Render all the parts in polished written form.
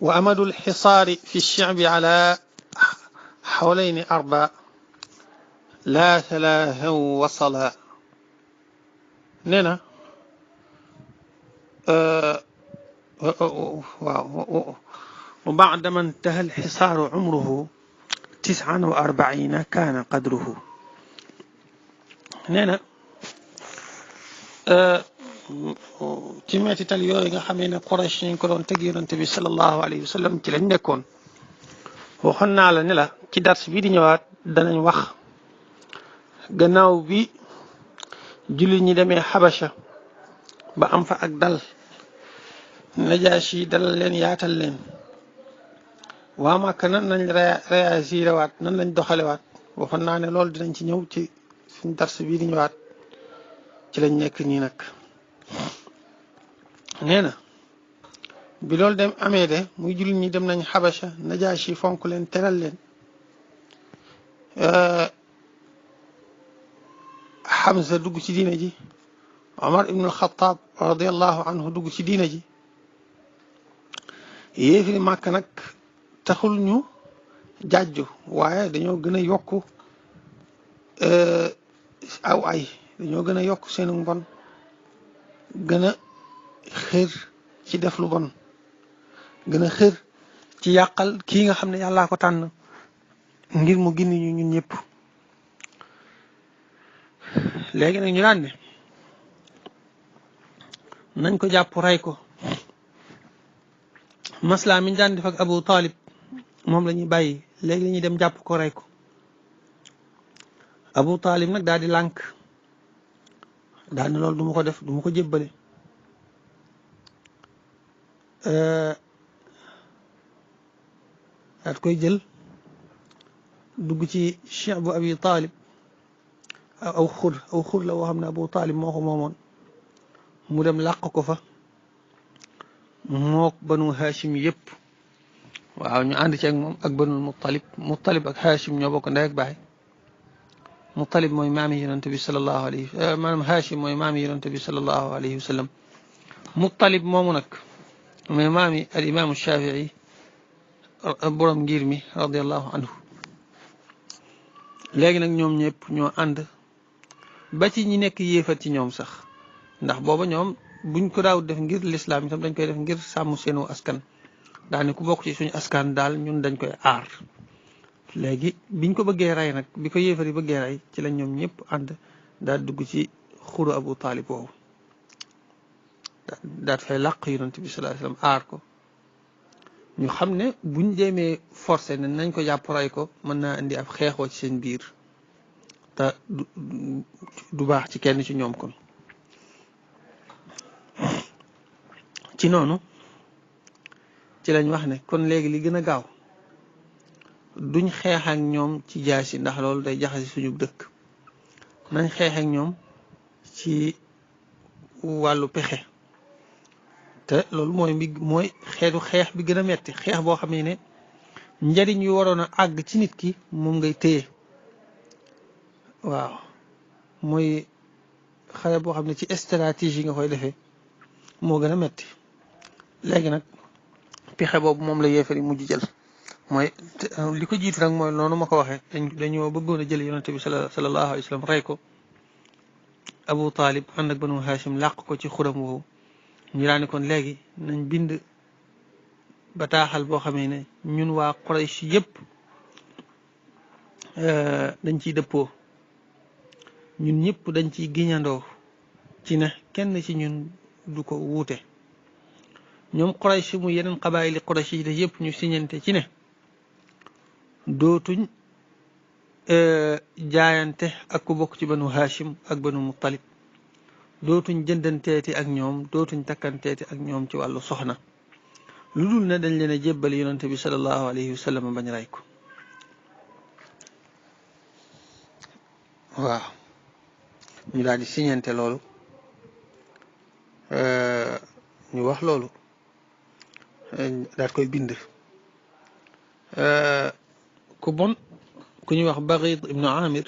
وأمد الحصار في الشعب على حولين أربع لا ثلاثا وصلا. نينا وبعدما انتهى الحصار عمره 49 كان قدره. نينا ci mettital yooyu nga xamee ne Quraysh ñu ko doon teg yonent bi sallallahu alayhi wa sallam ci lañ nekkoon. waxoon naa la ne la ci dars bii di ñëwaat danañ wax gannaaw bi jullit ñi demee Xabasha ba am fa ak dal, Najaashi dalal leen yaatal leen, waa Màkka nan lañ réagir waat, nan lañ doxalewaat. waxoon naa ne loolu dinañ ci ñëw ci suñ dars bii di ñëwaat ci lañ nekk nii nag. nee na bi loolu dem amee de muy jullit ñi dem nañ Xabasha, Najaashi fonk leen teral leen. Hamza dugg ci diina ji, Omar ibnul Xataab radiallahu anhu dugg ci diina ji. yéefiri Màkka nag taxul ñu jàjju, waaye dañoo gën a yokk aw ay, dañoo gën a yokk seenu mbon, gën a xër ci def lu bon, gën a xër ci yàqal kii nga xam ne yàllaa ko tànn ngir mu gindi ñu ñun ñëpp. léegi nag ñu daan ne nañ ko jàpp rey ko. maslaa mi ñu daan def ak Abu Talib moom la ñuy bàyyi, léegi la ñuy dem jàpp ko rey ko. Abu Talib nag daal di lànk, daal ne loolu du ma ko def, du ma ko jébbale. daat koy jël dugg ci cheikh bu Abi Talib, aw xur la woo xam ne Abu Talib moo ko moomoon, mu dem làq ko fa mook banu Hashim yëpp. waaw ñu ànd ci ak moom ak banul Muttalib ak Hashim ñoo bokk ndey ak baay. Muttalib mooy maami yonent bi sallallahu alayhi maanaam Hashim mooy maami yonent bi sallallahu alayhi wa sallam. Muttalib moomu nag mooy maami al imaamu Shafii borom ngir mi radiallahu anhu. léegi nag ñoom ñëpp ñoo ànd ba ci ñi nekk yéefat ci ñoom sax, ndax booba ñoom buñ ko daaw def ngir lislaam itam dañ koy def ngir sàmm seenu askan. daane ku bokk ci suñu askan daal ñun dañ koy aar. léegi biñ ko bëggee rey nag, bi ko yéefar yi bëggee rey, ci la ñoom ñëpp ànd daal dugg ci xuru Abu Talib woowu, daal fay làq yonent bi sallallahu alayhi wasallam aar ko. ñu xam ne buñ demee forcé ne nañ ko jàpp rey ko, mën naa indi ab xeexoo ci seen biir, te du baax ci kenn ci ñoom. kon ci noonu ci lañ wax ne kon léegi li gën a gaaw duñ xeex ak ñoom ci jaasi, ndax loolu day jaxasi suñu dëkk. nañ xeex ak ñoom ci wàllu pexe, te loolu mooy xeetu xeex bi gën a metti, xeex boo xam ne njariñ yu waroon a àgg ci nit ki moom ngay téye. waaw mooy xare boo xam ne ci stratégie nga koy defee, moo gën a metti. léegi nag pexe boobu moom la yéefar yi mujj jël. mooy li ko jiitu nag mooy noonu ma ko waxee, dañoo bëggoon a jël yonente bi sallallahu alayhi wa sallam rey ko. Abu Talib ànd ak banu Hashim làq ko ci xuram woowu. ñu daan ne kon léegi nañ bind bataaxal boo xamee ne ñun waa Quraysh yëpp dañ ciy dëppoo, ñun ñëpp dañ ciy giñandoo ci ne kenn ci ñun du ko wuute. ñoom Quraysh mu yeneen xabaayili Quraysh yi de yëpp ñu siñante ci ne dootuñ jaayante ak ku bokk ci banu Hashim ak banu Muttalib, dootuñ jëndanteeti ak ñoom, dootuñ takkanteeti ak ñoom ci wàllu soxna, lu dul ne dañ leen a jébbali yonante bi sallallahu alayhi wa sallam bañ rey ko. waaw ñu daal di siñante loolu, ñu wax loolu daal koy bind. ku bon ku ñuy wax Baghid ibnu Amir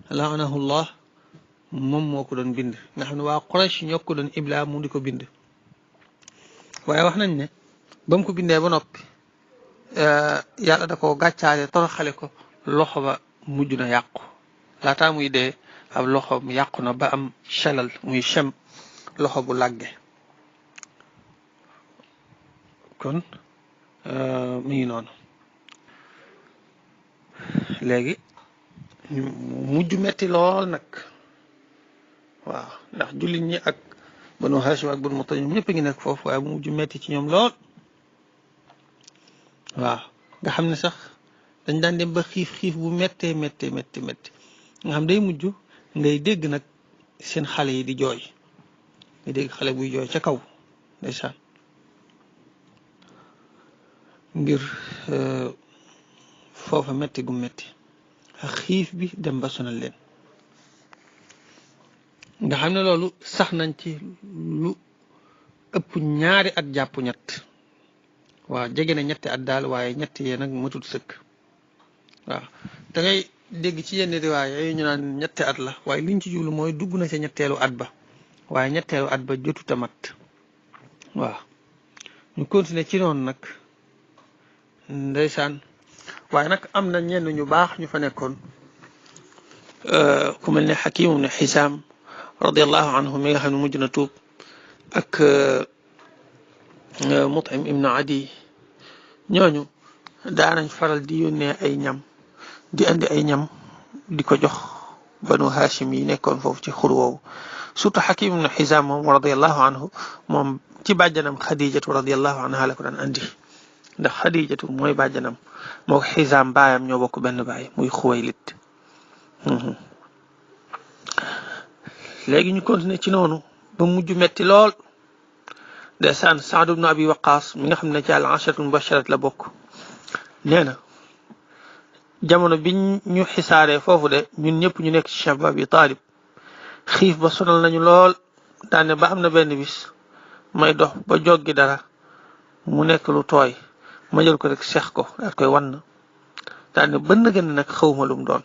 laanahullah moom moo ko doon bind, nga xam ne waa Quraysh ñoo ko doon ibla mu di ko bind. waaye wax nañ ne ba mu ko bindee ba noppi yàlla da ko gàccaale toroxale ko loxo ba mujj na yàqu laataa muy dee ab loxo mu yàqu na ba am chelal muy chem loxo bu làgge kon mi ngi noonu léegi mujj metti lool nag waaw ndax jullit ñi ak Banu Hashim ak Banu Muttalib ñoom ñëpp a ngi nekk foofu waaye mu mujj metti ci ñoom lool waaw nga xam ne sax dañ daan dem ba xiif bu méttee méttee métti nga xam day mujj ngay dégg nag seen xale yi di jooy ngay dégg xale buy jooy ca kaw ndeysaan ngir foofa métti gu métti ak xiif bi dem ba sonal leen nga xam ne loolu sax nañ ci lu ëpp ñaari at jàpp ñett waaw jege na ñetti at daal waaye ñett yee nag matut sëkk waaw da ngay dégg ci yenn riwaay yooyu ñu naan ñetti at la waaye liñ ci jublu mooy dugg na ca ñetteelu at ba waaye ñetteelu at ba jotut a mat waaw ñu continuer ci noonu nag ndeysaan waaye nag am na ñenn ñu baax ñu fa nekkoon ku mel ne Hakim ibn Hizam radiyallahu anhu mi nga xam ne mujj na tuub ak Mut'im ibn Adi ñooñu daanañ faral di yónnee ay ñam di andi ay ñam di ko jox Banu Hashim yi nekkoon foofu ci xur woowu surtout Hakim ibn Hizam moom radiyallahu anhu moom ci bàjjanam Xadijatu radiyallahu anha la ko daan andi ndax Xadijatu mooy bàjjanam moo ko Hizam baayam ñoo bokk benn baay muy Xuwaylid léegi ñu continuer ci noonu ba mujj metti lool ndeysaan Saad ibn Abi Waqaas mi nga xam ne ci al-asharatul mubasharat la bokk nee na jamono bi ñu xisaaree foofu de ñun ñëpp ñu nekk ci Cheikh bi Abi Talib xiif ba sonal nañu lool daane ba am na benn bis may dox ba joggi dara mu nekk lu tooy ma jël ko rek seex ko daal koy wan daane bën na gën nag xawma lu mu doon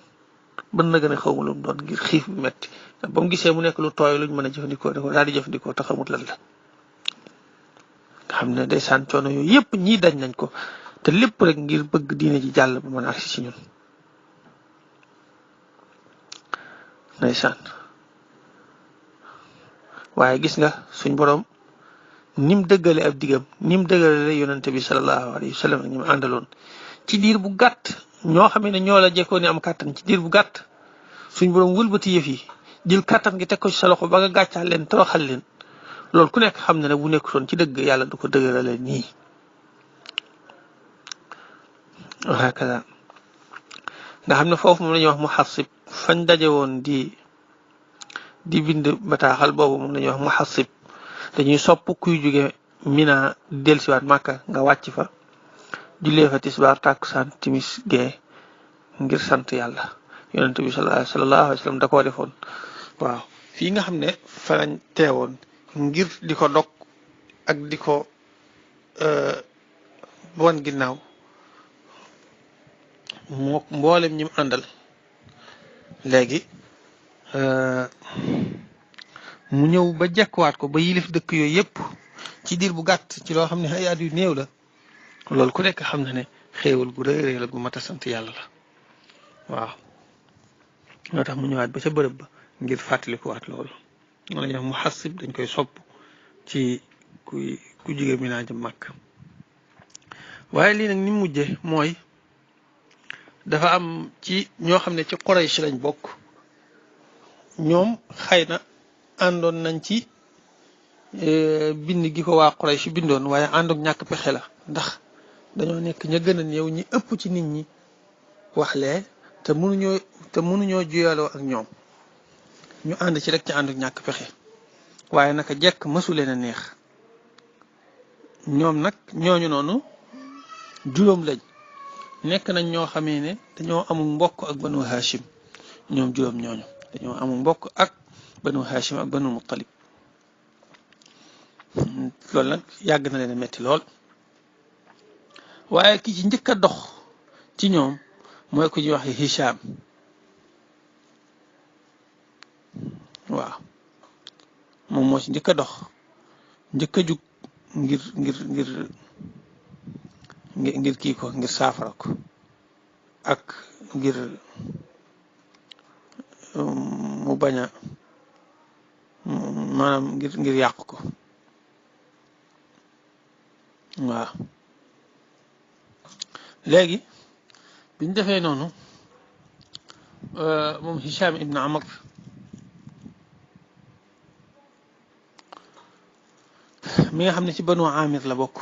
ngir xiif bi metti ba mu gisee mu nekk lu tooy luñ mën a jëfandikoo da ko daal di jëfandikoo te xamut lan la nga xam ne ndeysaan coono yooyu yëpp ñii dañ nañ ko te lépp rek ngir bëgg diine ji jàll ba mën a agsi ci ñun ndeysaan waaye gis nga suñ borom nim dëggale ab digam nim dëggale yonente bi sallallahu alayhi wa sallam ak ñi mu àndaloon ci diir bu gàtt ñoo xam ne ñoo la jekkoo ni am kàttan ci diir bu gàtt suñ borom wëlbati yëf yi jël kàttan gi teg ko ci sa loxo ba nga gàccaal leen toroxal leen loolu ku nekk xam na ne bu nekkutoon ci dëgg yàlla du ko dëgërale nii hakaza nga xam ne foofu moom la ñuy wax muhassib fañ daje woon di bind bataaxal boobu moom la ñuy wax muhassib dañuy sopp kuy jóge Mina dellusiwaat Màkka nga wàcc fa jullee fa tisbaar tàkkusaan timis gee ngir sant yàlla yonent bi sallallahu alayhi wa sallam da koo defoon waaw fii nga xam ne fa lañ teewoon ngir di ko dog ak di ko wan ginnaaw moo mboolem ñi mu àndal léegi mu ñëw ba jekkuwaat ko ba yilif dëkk yooyu yëpp ci diir bu gàtt ci loo xam ne ay at yu néew la loolu ku nekk xam na ne xéewal gu rëy rëy la gu mat a sant yàlla la waaw moo tax mu ñëwaat ba ca bërëb ba ngir fàttalikuwaat loolu moo la ñuy wax mu xasib dañ koy sopp ci ku jóge Mina jëm Makka waaye lii nag ni mujje mooy dafa am ci ñoo xam ne ci Quraysh lañ bokk ñoom xëy na àndoon nañ ci bind gi ko waa Quraysh bindoon waaye àndoon ñàkk pexe la ndax dañoo nekk ña gën a néew ñi ëpp ci nit ñi waxlee te mënuñoo juyaloo ak ñoom ñu ànd ci rek ci ànd ñàkk pexe waaye naka jekk mësu leen a neex ñoom nag ñooñu noonu juróom lañ nekk nañ ñoo xamee ne dañoo amul mbokk ak Banu Hashim ñoom juróom ñooñu dañoo amul mbokk ak Banu Hashim ak Banu Muttalib loolu nag yàgg na leen a metti lool waaye ki ci njëkk a dox ci ñoom mooy ku ñuy wax Hisham waaw moom moo ci njëkk a dox njëkk a jug ngir ngir kii ko ngir saafara ko ak ngir mu bañ a maanaam ngir yàq ko waaw léegi biñ defee noonu moom Hisham ibn Amr mi nga xam ne ci Banu Amir la bokk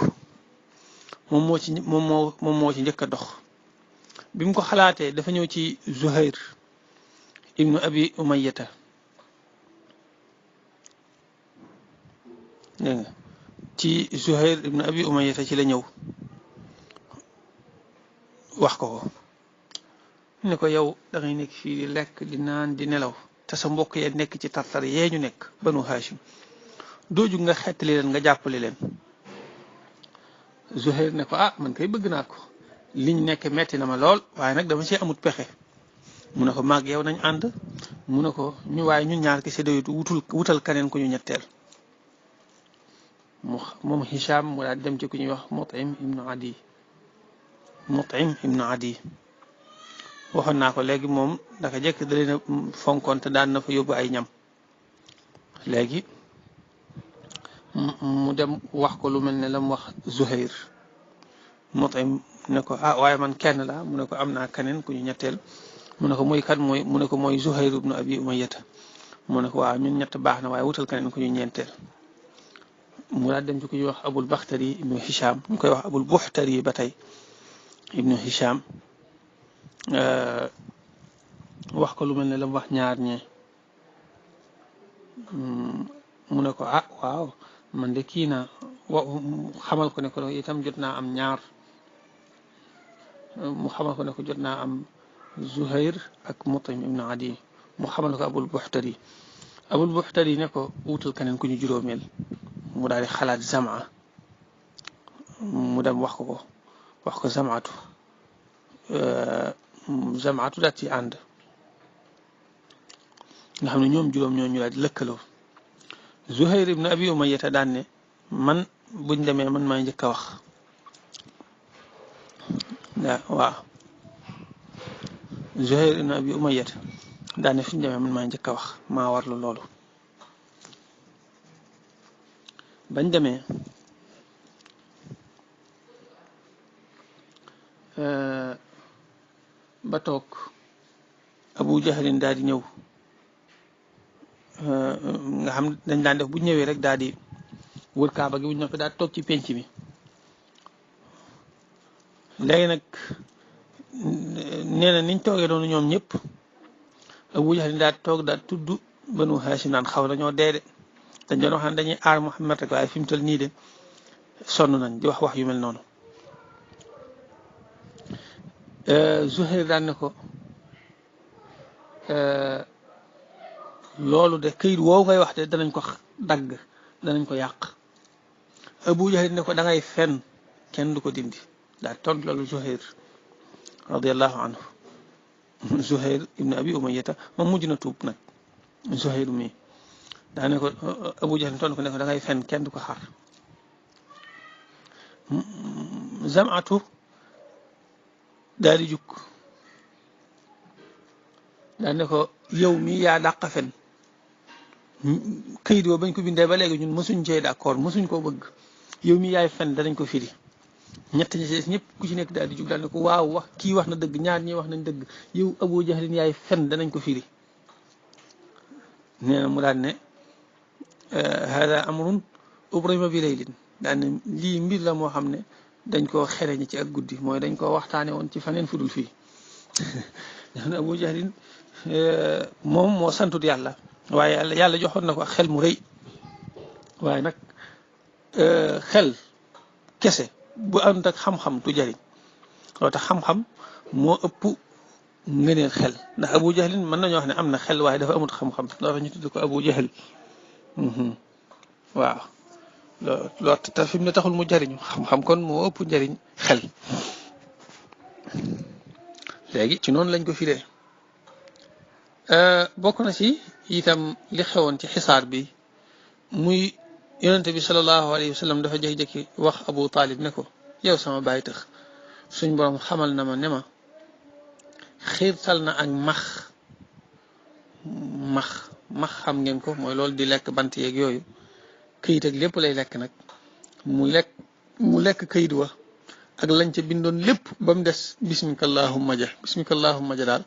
moom moo ci njëkk a dox bi mu ko xalaatee dafa ñëw ci Zuhair ibnu Abi Umayyata dégg nga ci Zuhair ibnu Abi Umayyata ci la ñëw wax ko ne ko yow da ngay nekk fii di lekk di naan di nelaw te sa mbokk yee nekk ci tartar yee ñu nekk Banu Hashim doo jug nga xettali leen nga jàppale leen Zuhair ne ko man kay bëgg naa ko liñ nekk metti na ma lool waaye nag dama ci amut pexe mu ne ko maag yow nañ ànd mu ne ko waaye ñun ñaar ki séddayut wutal kaneen ku ñu ñetteel moom Hisham mu daal dem ci ku ñuy wax Mut'im ibnu Adi waxoon naa ko léegi moom daka jekk da leen a fonkoon te daan na fa yóbbu ay ñam léegi mu dem wax ko lu mel ne la mu wax Zuhair Mut'im ne ko waaye man kenn la mu ne ko am naa keneen ku ñu ñetteel mu ne ko muy kan mu ne ko mooy Zuhair ibnu Abi Umayyata mu ne ko waaw ñun ñett baax na waaye wutal keneen ku ñu ñeenteel mu daal dem ci ku ñuy wax Abul Bakhtari ibnu Hisham ñu koy wax Abul Buhtari ba tey ibnu Hisham wax ko lu mel ne la mu wax ñaar ñee mu ne ko waaw man de kii na xamal ko ne ko itam jot naa am ñaar mu xamal ko ne ko jot naa am Zuhair ak Mut'im ibn Adi mu xamal ko Abul Buhtari ne ko wutal keneen ku ñu juróomeel mu daal di xalaat Zam'a mu dem wax ko Zam'atu daal ci ànd nga xam ne ñoom juróom ñoo ñu daal di lëkkaloo Zuhair ibn Abi Umayyata daan ne man buñ demee man maa njëkk a wax waaw Zuhair ibn Abi Umayyata daan ne suñ demee man maa njëkk a wax maa warlu loolu bañ demee ba toog Abu Jahlin daal di ñëw nga xam dañ daan def bu ñëwee rek daal di wër kaaba gi bu ñu noppi daal toog ci penc mi léegi nag nee na niñ toogee noonu ñoom ñëpp Abu Jahl daal toog daal tudd Banu Hashim naan xaw nañoo dee de dañ doon wax ne dañuy aar Muhammad rek waaye fi mu toll nii de sonn nañ di wax yu mel noonu Zuhair daan ne ko loolu de këyit woowu ngay wax de danañ ko dagg danañ ko yàq Abu Jahl ne ko da ngay fen kenn du ko dindi daal tont loolu Zuhair radiyallahu anhu Zuhair ibn Abi Umayyata moom mujj na tuub nag Zuhair mi daa ne ko Abu Jahl tont ko ne ko da ngay fen kenn du ko xaar Zam'atu daal di jukk daal ne ko yow mi yaa dàq fen këyit woo bañ ko bindee ba léegi ñun mësuñ cee d'accord mësuñ koo bëgg yow mi yaay fen danañ ko firi ñett ñi ci ñëpp ku ci nekk daal di jug daal ne ko waaw wax kii wax na dëgg ñaar ñi wax nañ dëgg yow Abu Jahlin yaay fen danañ ko firi nee na mu daal ne hada amrun ubrima bi laylin daal ne lii mbir la moo xam ne dañ koo xereñi ci ak guddi mooy dañ koo waxtaane woon ci faneen fudul fii Abu Jahlin moom moo santut yàlla waaye yàlla joxoon na ko ak xel mu rëy waaye nag xel kese bu ànd ak xam-xam du jariñ loolu tax xam-xam moo ëpp ngëneel xel ndax Abu Jahlin mën nañoo wax ne am na xel waaye dafa amut xam-xam loolu ñu tudd ko Abu Jahl waaw loolu te fi mu ne taxul mu jariñu xam-xam kon moo ëpp njariñ xel léegi ci noonu lañ ko firee bokk na ci itam li xewoon ci xisaar bi muy yonente bi sallallahu alayhi wa sallam dafa jékki-jékki wax Abu Talib ne ko yow sama baay tax suñ borom xamal na ma ne ma xiirtal na ak max xam ngeen ko mooy loolu di lekk bant yeeg yooyu këyit ak lépp lay lekk nag mu lekk këyit wa ak lañ ca bindoon lépp ba mu des bismikallahumma ja daal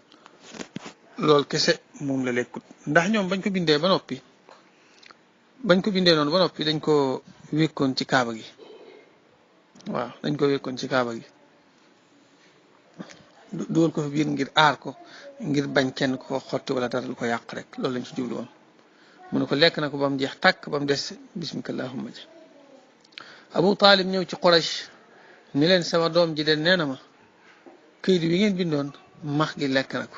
loolu kese moom la lekkut ndax ñoom bañ ko bindee noonu ba noppi dañ ko wékkoon ci kaaba gi waaw dañ ko wékkoon ci kaaba gi dugal ko fi biir ngir aar ko ngir bañ kenn ko xotti wala dara lu ko yàq rek loolu lañ ci jublu woon mu ne ko lekk na ko ba mu jeex tàkk ba mu des bismikallahumma ja Abu Talib ñëw ci Quraysh ni leen sama doom ji de nee na ma këyit wi ngeen bindoon max gi lekk na ko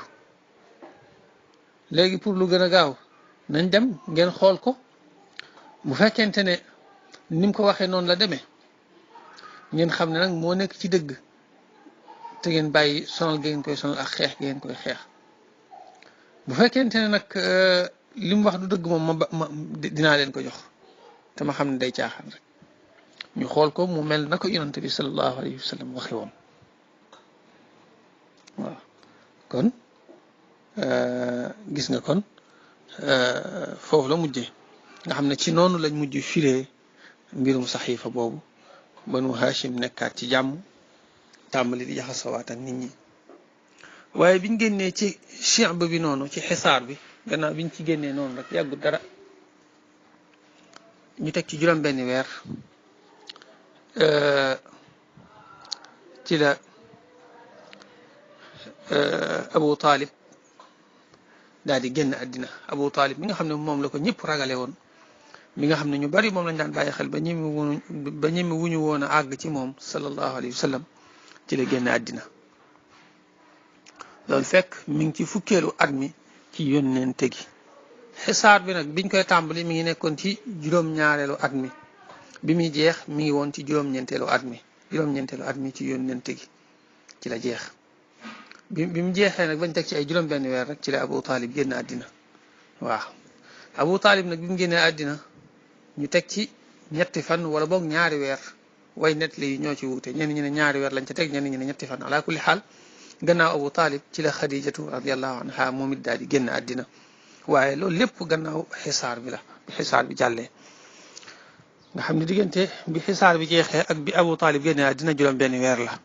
léegi pour lu gën a gaaw nañ dem ngeen xool ko bu fekkente ne ni mu ko waxee noonu la demee ngeen xam ne nag moo nekk ci dëgg te ngeen bàyyi sonal gi ngeen koy sonal ak xeex gi ngeen koy xeex bu fekkente ne nag li mu wax du dëgg moom ma dinaa leen ko jox te ma xam ne day caaxaan rek ñu xool ko mu mel na ko yonent bi sallallahu alayhi wa sallam waxe woon waaw kon gis nga kon foofu la mujjee nga xam ne ci noonu lañ mujj firee mbirum saxiifa boobu banu Hashim nekkaat ci jàmm tàmbali di jaxasawaat ak nit ñi waaye biñ génnee ci chi'b bi noonu ci xisaar bi gannaaw biñ ci génnee noonu rek yàggut dara ñu teg ci juróom-benni weer ci la Abu Talib daal di génn àddina Abu Talib mi nga xam ne moom la ko ñëpp ragale woon mi nga xam ne ñu bari moom lañ daan bàyyi xel ba ñemi wuñu woon a àgg ci moom sallallahu alayhi wa sallam ci la génn àddina loolu fekk mi ngi ci fukkeelu at mi ci yónnente gi xisaar bi nag biñ koy tàmbali mi ngi nekkoon ci juróom-ñaareelu at mi bi muy jeex mi ngi woon ci juróom-ñeenteelu at mi ci yónnente gi ci la jeex bi mu jeexee nag bañ teg ci ay juróom-benn weer rek ci la Abu Talib génn àddina waaw Abu Talib nag bi mu génnee àddina ñu teg ci ñetti fan wala boog ñaari weer way net li ñoo ci wuute ñenn ñi ne ñaari weer lañ ca teg ñenn ñi ne ñetti fan ala kulli xaal gannaaw Abu Talib ci la Xadijatu radiyallahu anha moom it daal di génn àddina waaye loolu lépp gannaaw xisaar bi la bi xisaar bi jàllee nga xam ne diggante bi xisaar bi jeexee ak bi Abu Talib génnee àddina juróom-benn weer la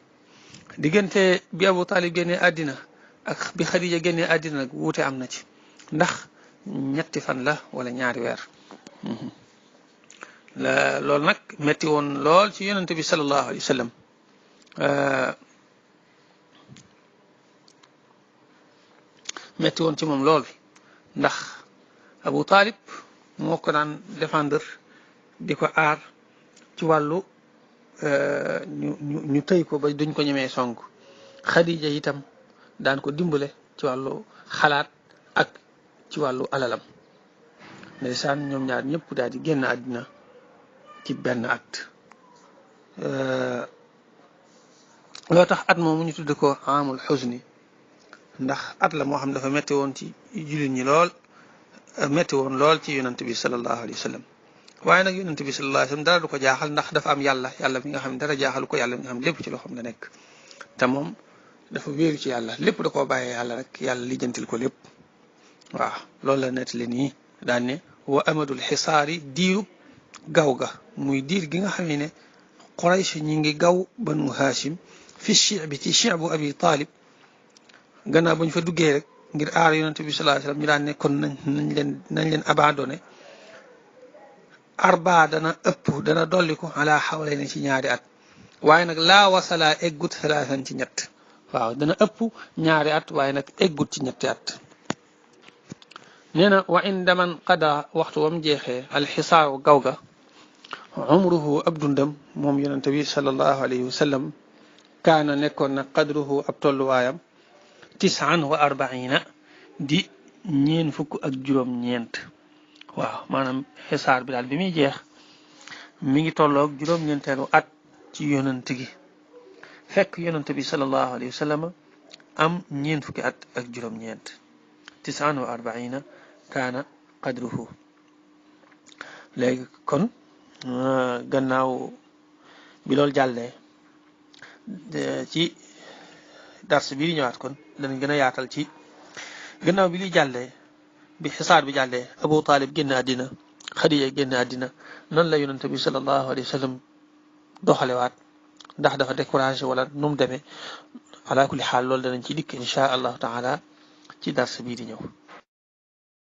diggante bi Abu Talib génnee àddina ak bi Xadija génnee àddina nag wuute am na ci ndax ñetti fan la wala ñaari weer loolu nag metti woon lool ci yonente bi sallallahu alayhi wa sallam metti woon ci moom lool ndax Abu Talib moo ko daan défendre di ko aar ci wàllu ñu tëy ko ba duñ ko ñemee song Xadija itam daan ko dimbale ci wàllu xalaat ak ci wàllu alalam ndeysaan ñoom ñaar ñëpp daal di génn àddina ci benn at loo tax at moomu ñu tudd ko amul xuzni ndax at la moo xam dafa metti woon ci jullit ñi lool metti woon lool ci yonent bi sallallahu alayhi wa sallam waaye nag yonent bi sallallahu alayhi wa sallam dara du ko jaaxal ndax dafa am yàlla mi nga xam ne dara jaaxalu ko yàlla mi nga xam lépp ci loxoom la nekk te moom dafa wéeru ci yàlla lépp da koo bàyyee yàlla rek yàlla lijjantil ko lépp waaw loolu la nettali nii daan ne wa amadul xisaari diiru gaw ga muy diir gi nga xam ne Quraysh ñi ngi gaw banu Hashim fi shi'bi ci shi'bu Abi Talib gannaaw bañ fa duggee rek ngir aar yonent bi sallallahu alayhi wasallam ñu daan ne kon nañ leen abandonné arba dana ëpp dana dolli ko ala xawlayni ci ñaari at waaye nag laa wasala eggut salaasan ci ñett waaw dana ëpp ñaari at waaye nag eggut ci ñetti at nee na wa inda man qada waxtu wam jeexee alxisaaru gaw ga umruhu ab dundam moom yonente bi sallallahu alayhi wa sallam kaana nekkoon na qadruhu ab tolluwaayam 49 di 49 waaw maanaam xisaar bi daal bi muy jeex mi ngi tolloog juróom-ñeenteelu at ci yonent gi fekk yonent bi sallallahu alayhi wa sallam am 40 at ak juróom-ñeent 49 kaana qadruhu léegi kon gannaaw bi loolu jàllee ci dars bii di ñëwaat kon danañ gën a yaatal ci gannaaw bi li jàllee bi xisaar bi jàllee Abu Talib génn àddina Xadiija génn àddina noonu la yonente bi sallallahu alayhi wa sallam doxalewaat ndax dafa découragé wala nu mu demee ala kulli xaal loolu danañ ci dikk insha allahu taala ci dars bii di ñëw